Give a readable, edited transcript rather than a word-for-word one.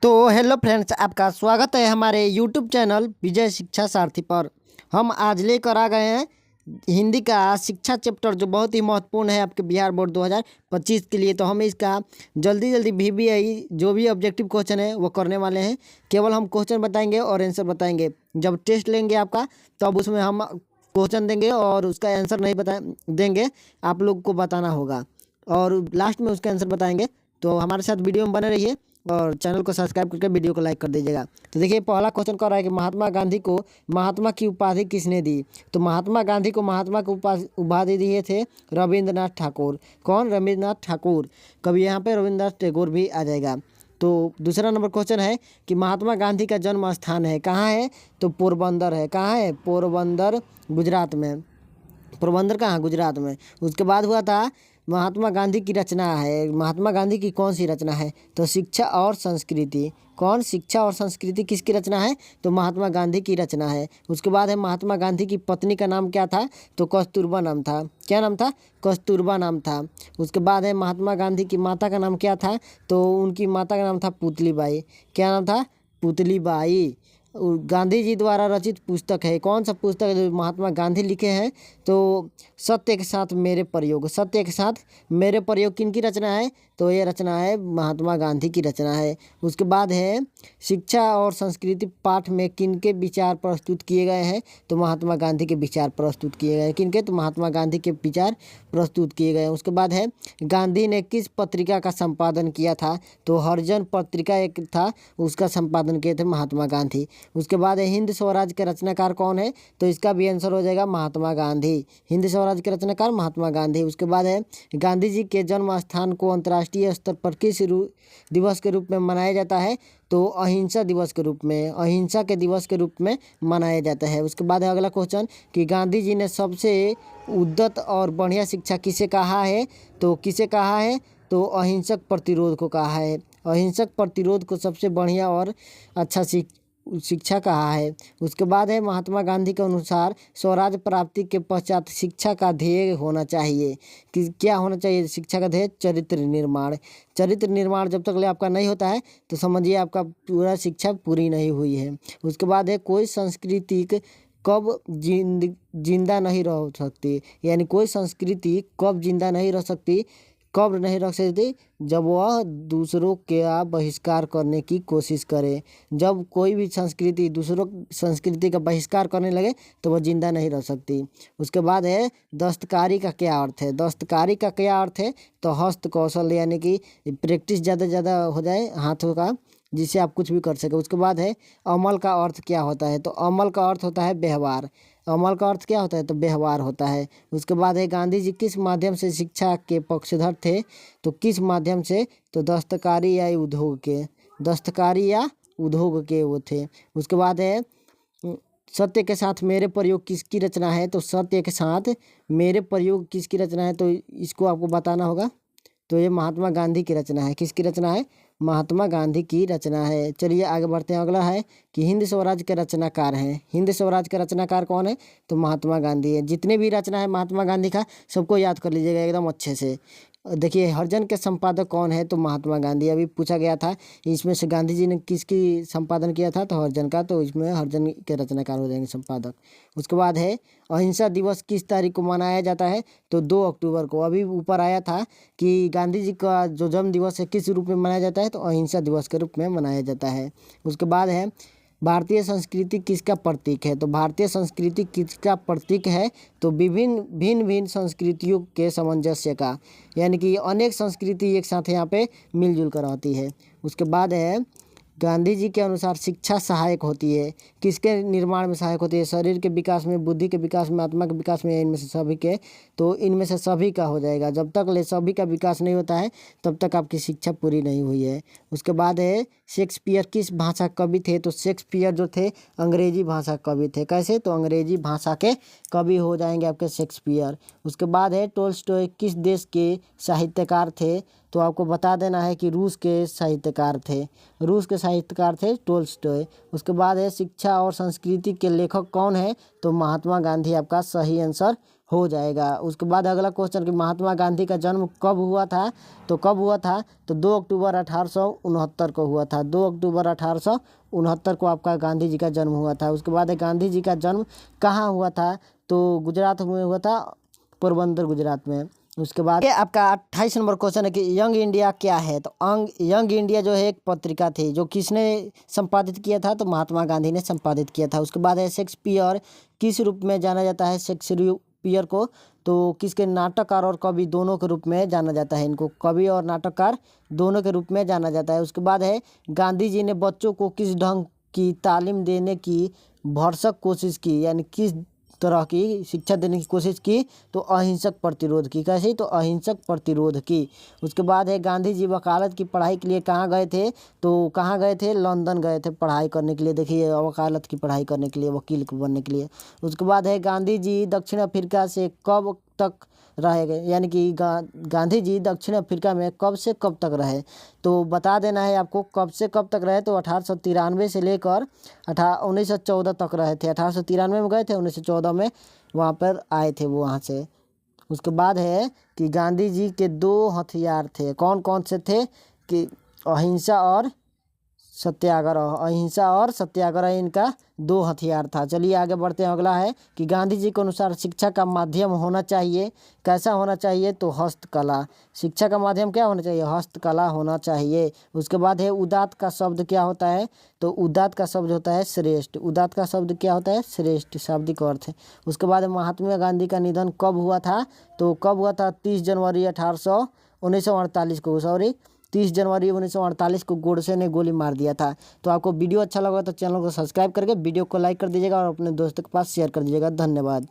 तो hello friends, आपका स्वागत है हमारे यूट्यूब चैनल विजय शिक्षा सारथी पर। हम आज लेकर आ गए हैं हिंदी का शिक्षा चैप्टर, जो बहुत ही महत्वपूर्ण है आपके बिहार बोर्ड 2025 के लिए। तो हम इसका जल्दी जल्दी VBI जो भी ऑब्जेक्टिव क्वेश्चन है वो करने वाले हैं। केवल हम क्वेश्चन बताएंगे और आंसर बताएंगे। जब टेस्ट लेंगे आपका, तब उसमें हम क्वेश्चन देंगे और उसका आंसर नहीं बता देंगे, आप लोग को बताना होगा और लास्ट में उसका आंसर बताएंगे। तो हमारे साथ वीडियो में बने रहिए और चैनल को सब्सक्राइब करके वीडियो को लाइक कर दीजिएगा। तो देखिए, पहला क्वेश्चन कर रहा है कि महात्मा गांधी को महात्मा की उपाधि किसने दी। तो महात्मा गांधी को महात्मा की उपाधि दिए थे रविंद्रनाथ ठाकुर। कौन? रविंद्रनाथ ठाकुर। कभी यहाँ पे रविंद्रनाथ टैगोर भी आ जाएगा। तो दूसरा नंबर क्वेश्चन है कि महात्मा गांधी का जन्म स्थान है कहाँ है। तो पोरबंदर है। कहाँ है? पोरबंदर, गुजरात में। पोरबंदर कहाँ? गुजरात में। उसके बाद हुआ था महात्मा गांधी की रचना है। महात्मा गांधी की कौन सी रचना है? तो शिक्षा और संस्कृति। कौन? शिक्षा और संस्कृति किसकी रचना है? तो महात्मा गांधी की रचना है। उसके बाद है महात्मा गांधी की पत्नी का नाम क्या था? तो कस्तूरबा नाम था। क्या नाम था? कस्तूरबा नाम था। उसके बाद है महात्मा गांधी की माता का नाम क्या था? तो उनकी माता का नाम था पुतलीबाई। क्या नाम था? पुतलीबाई। गांधी जी द्वारा रचित पुस्तक है। कौन सा पुस्तक है जो महात्मा गांधी लिखे हैं? तो सत्य के साथ मेरे प्रयोग। सत्य के साथ मेरे प्रयोग किनकी रचना है? तो ये रचना है महात्मा गांधी की रचना है। उसके बाद है शिक्षा और संस्कृति पाठ में किनके विचार प्रस्तुत किए गए हैं? तो महात्मा गांधी के विचार प्रस्तुत किए गए हैं। किनके? तो महात्मा गांधी के विचार प्रस्तुत किए गए हैं। उसके बाद है गांधी ने किस पत्रिका का संपादन किया था? तो हरिजन पत्रिका एक था, उसका संपादन किए थे महात्मा गांधी। उसके बाद है हिंद स्वराज के रचनाकार कौन है? तो इसका भी आंसर हो जाएगा महात्मा गांधी। हिंद स्वराज के रचनाकार महात्मा गांधी। उसके बाद है गांधी जी के जन्म स्थान को अंतर्राष्ट्रीय स्तर पर किस दिवस के रूप में मनाया जाता है? तो अहिंसा दिवस के रूप में, अहिंसा के दिवस के रूप में मनाया जाता है। उसके बाद है अगला क्वेश्चन कि गांधी जी ने सबसे उद्यत और बढ़िया शिक्षा किसे कहा है? तो किसे कहा है? तो अहिंसक प्रतिरोध को कहा है। अहिंसक प्रतिरोध को सबसे बढ़िया और अच्छा शिक्षा कहा है। उसके बाद है महात्मा गांधी के अनुसार स्वराज प्राप्ति के पश्चात शिक्षा का ध्येय होना चाहिए कि क्या होना चाहिए? शिक्षा का ध्येय चरित्र निर्माण। चरित्र निर्माण जब तक ले आपका नहीं होता है तो समझिए आपका पूरा शिक्षा पूरी नहीं हुई है। उसके बाद है कोई संस्कृति कब जिंदा नहीं रह सकती, यानी कोई संस्कृति कब जिंदा नहीं रह सकती, कब नहीं रख सकती? जब वह दूसरों का बहिष्कार करने की कोशिश करे। जब कोई भी संस्कृति दूसरों संस्कृति का बहिष्कार करने लगे तो वह जिंदा नहीं रह सकती। उसके बाद है दस्तकारी का क्या अर्थ है? दस्तकारी का क्या अर्थ है? तो हस्त कौशल, यानी कि प्रैक्टिस ज़्यादा ज़्यादा हो जाए हाथों का, जिससे आप कुछ भी कर सके। उसके बाद है अमल का अर्थ क्या होता है? तो अमल का अर्थ होता है व्यवहार। अमल का अर्थ क्या होता है? तो व्यवहार होता है। उसके बाद है गांधी जी किस माध्यम से शिक्षा के पक्षधर थे? तो किस माध्यम से? तो दस्तकारी या उद्योग के, दस्तकारी या उद्योग के वो थे। उसके बाद है सत्य के साथ मेरे प्रयोग किसकी रचना है? तो सत्य के साथ मेरे प्रयोग किसकी रचना है? तो इसको आपको बताना होगा। तो ये महात्मा गांधी की रचना है। किसकी रचना है? महात्मा गांधी की रचना है। चलिए आगे बढ़ते हैं। अगला है कि हिंद स्वराज के रचनाकार हैं। हिंद स्वराज के रचनाकार कौन है? तो महात्मा गांधी है। जितने भी रचना है महात्मा गांधी का, सबको याद कर लीजिएगा एकदम अच्छे से। देखिए, हरिजन के संपादक कौन है? तो महात्मा गांधी। अभी पूछा गया था इसमें से गांधी जी ने किसकी संपादन किया था? तो हरिजन का। तो इसमें हरिजन के रचनाकार हो जाएंगे संपादक। उसके बाद है अहिंसा दिवस किस तारीख को मनाया जाता है? तो 2 अक्टूबर को। अभी ऊपर आया था कि गांधी जी का जो जन्म दिवस है किस रूप में मनाया जाता है? तो अहिंसा दिवस के रूप में मनाया जाता है। उसके बाद है भारतीय संस्कृति किसका प्रतीक है? तो भारतीय संस्कृति किसका प्रतीक है? तो भिन्न भिन्न संस्कृतियों के सामंजस्य का, यानी कि अनेक संस्कृति एक साथ यहाँ पे मिलजुल कर रहती है। उसके बाद है गांधी जी के अनुसार शिक्षा सहायक होती है। किसके निर्माण में सहायक होती है? शरीर के विकास में, बुद्धि के विकास में, आत्मा के विकास में, इनमें से सभी के। तो इनमें से सभी का हो जाएगा। जब तक ले सभी का विकास नहीं होता है तब तक आपकी शिक्षा पूरी नहीं हुई है। उसके बाद है शेक्सपियर किस भाषा कवि थे? तो शेक्सपियर जो थे अंग्रेजी भाषा कवि थे। कैसे? तो अंग्रेजी भाषा के कवि हो जाएंगे आपके शेक्सपियर। उसके बाद है टोल्स्टॉय किस देश के साहित्यकार थे? तो आपको बता देना है कि रूस के साहित्यकार थे। रूस के साहित्यकार थे टोल्स्टॉय। उसके बाद है शिक्षा और संस्कृति के लेखक कौन है? तो महात्मा गांधी आपका सही आंसर हो जाएगा। उसके बाद अगला क्वेश्चन कि महात्मा गांधी का जन्म कब हुआ था, तो कब हुआ था, तो 2 अक्टूबर 1869 को हुआ था। 2 अक्टूबर 1869 को आपका गांधी जी का जन्म हुआ था। उसके बाद गांधी जी का जन्म कहाँ हुआ था, तो गुजरात में हुआ था, पोरबंदर गुजरात में। उसके बाद ये आपका 28 नंबर क्वेश्चन है कि यंग इंडिया क्या है, तो यंग इंडिया जो है एक पत्रिका थी, जो किसने संपादित किया था, तो महात्मा गांधी ने संपादित किया था। उसके बाद है शेक्सपियर किस रूप में जाना जाता है, शेक्सपियर को तो किसके नाटककार और कवि दोनों के रूप में जाना जाता है, इनको कवि और नाटककार दोनों के रूप में जाना जाता है। उसके बाद है गांधी जी ने बच्चों को किस ढंग की तालीम देने की भरसक कोशिश की, यानी किस तरह की शिक्षा देने की कोशिश की, तो अहिंसक प्रतिरोध की। कैसे, तो अहिंसक प्रतिरोध की। उसके बाद है गांधी जी वकालत की पढ़ाई के लिए कहाँ गए थे, तो कहाँ गए थे, लंदन गए थे पढ़ाई करने के लिए। देखिए वकालत की पढ़ाई करने के लिए, वकील बनने के लिए। उसके बाद है गांधी जी दक्षिण अफ्रीका से कब तक रहे गए, यानी कि गांधी जी दक्षिण अफ्रीका में कब से कब तक रहे, तो बता देना है आपको कब से कब तक रहे, तो 1893 से लेकर 1914 तक रहे थे। 1893 में गए थे, 1914 में वहाँ पर आए थे वो वहाँ से। उसके बाद है कि गांधी जी के 2 हथियार थे, कौन कौन से थे, कि अहिंसा और सत्याग्रह। अहिंसा और सत्याग्रह इनका 2 हथियार था। चलिए आगे बढ़ते हैं। अगला है कि गांधी जी के अनुसार शिक्षा का माध्यम होना चाहिए, कैसा होना चाहिए, तो हस्तकला। शिक्षा का माध्यम क्या होना चाहिए, हस्तकला होना चाहिए। उसके बाद है उदात्त का शब्द क्या होता है, तो उदात्त का शब्द होता है श्रेष्ठ। उदात्त का शब्द क्या होता है, श्रेष्ठ, शाब्दिक अर्थ है। उसके बाद महात्मा गांधी का निधन कब हुआ था, तो कब हुआ था, 30 जनवरी 1948 को, 30 जनवरी 1948 को गोडसे ने गोली मार दिया था। तो आपको वीडियो अच्छा लगा तो चैनल को सब्सक्राइब करके वीडियो को लाइक कर दीजिएगा और अपने दोस्तों के पास शेयर कर दीजिएगा। धन्यवाद।